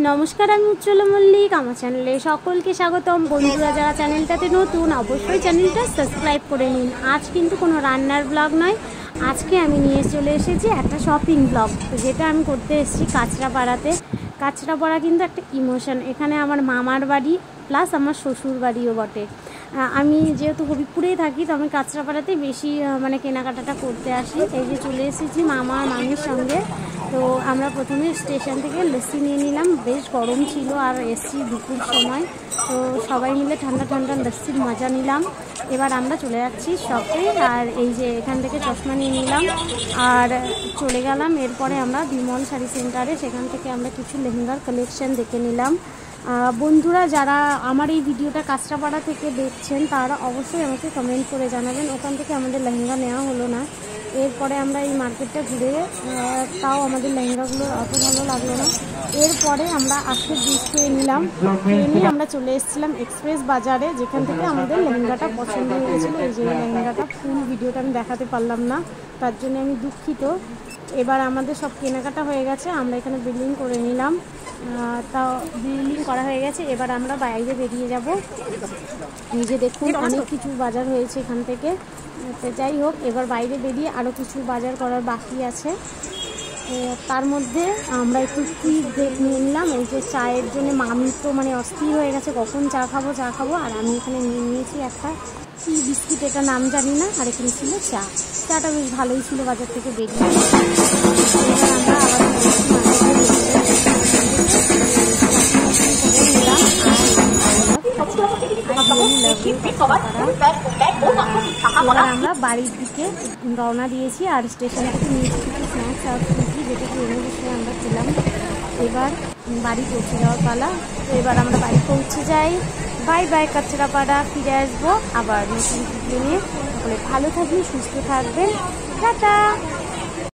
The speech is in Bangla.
नमस्कार আমি উজ্জ্বল মল্লিক আমার চ্যানেলে সকলকে স্বাগতম। বন্ধুরা যারা চ্যানেলটাতে নতুন অবশ্যই চ্যানেলটা সাবস্ক্রাইব করে নিন। আজ কিন্তু কোনো রান্নার ব্লগ নয়, আজকে আমি নিয়ে চলে এসেছি একটা শপিং ব্লগ, যেটা আমি করতে এসেছি কাঁচরাপাড়াতে। কাঁচরাপাড়া কিন্তু একটা ইমোশন, এখানে আমার মামার বাড়ি প্লাস আমার শ্বশুর বাড়িও বটে। আমি যেহেতু হবিপুরেই থাকি তো আমি কাঁচরাপাড়াতে বেশি মানে কেনাকাটাটা করতে আসি। এই যে চলে এসেছি মামা মামির সঙ্গে। তো আমরা প্রথমে স্টেশন থেকে লস্যি নিয়ে নিলাম, বেশ গরম ছিল আর এসছি দুপুর সময়, তো সবাই মিলে ঠান্ডা ঠান্ডা লস্যির মজা নিলাম। এবার আমরা চলে যাচ্ছি শপে, আর এই যে এখান থেকে চশমা নিয়ে নিলাম আর চলে গেলাম। এরপরে আমরা বিমল শাড়ি সেন্টারে, সেখান থেকে আমরা কিছু লেহেঙ্গার কালেকশন দেখে নিলাম। বন্ধুরা যারা আমার এই ভিডিওটা কাঁচরাপাড়া থেকে দেখছেন তারা অবশ্যই আমাকে কমেন্ট করে জানাবেন, ওখান থেকে আমাদের লেহেঙ্গা নেওয়া হলো না। এরপরে আমরা এই মার্কেটটা ঘুরে তাও আমাদের লেহেঙ্গাগুলো অত ভালো লাগলো না। এরপরে আমরা আজকে জুস খেয়ে নিলাম, খেয়ে নিয়ে আমরা চলে এসেছিলাম এক্সপ্রেস বাজারে, যেখান থেকে আমাদের লেহেঙ্গাটা পছন্দ হয়েছিলো। এই যে লেহেঙ্গাটা ফুল ভিডিওটা আমি দেখাতে পারলাম না, তার জন্য আমি দুঃখিত। এবার আমাদের সব কেনাকাটা হয়ে গেছে, আমরা এখানে বিলিং করে নিলাম, তাও বিলিং করা হয়ে গেছে। এবার আমরা বাইরে বেরিয়ে যাব। নিজে দেখুন অনেক কিছু বাজার হয়েছে এখান থেকে। তো যাই হোক, এবার বাইরে বেরিয়ে আরও কিছু বাজার করার বাকি আছে। তার মধ্যে আমরা একটু কুইজ নিয়ে নিলাম। এই যে চায়ের জন্য মামি তো মানে অস্থির হয়ে গেছে, কখন চা খাবো চা খাবো। আর আমি এখানে নিয়ে নিয়েছি একটা কি বিস্কিট, এটা নাম জানি না, আর এখানে ছিল চাটা বেশ ভালোই ছিল বাজার থেকে বেরিয়ে। এবার আমরা আবার আমরা বাড়ির দিকে রওনা দিয়েছি, আর স্টেশন থেকে নিয়েছি কিছু স্ন্যাক্স আর ফুলকি, যেটাকে এনে বসে আমরা ছিলাম। এবার বাড়ি পৌঁছে যাওয়ার পালা। তো এবার আমরা বাড়ি পৌঁছে যাই। বাই বাই কাঁচরাপাড়া, ফিরে আসবো আবার নতুন ভিডিও নিয়ে। সকলে ভালো থাকবেন, সুস্থ থাকবেন, টাটা।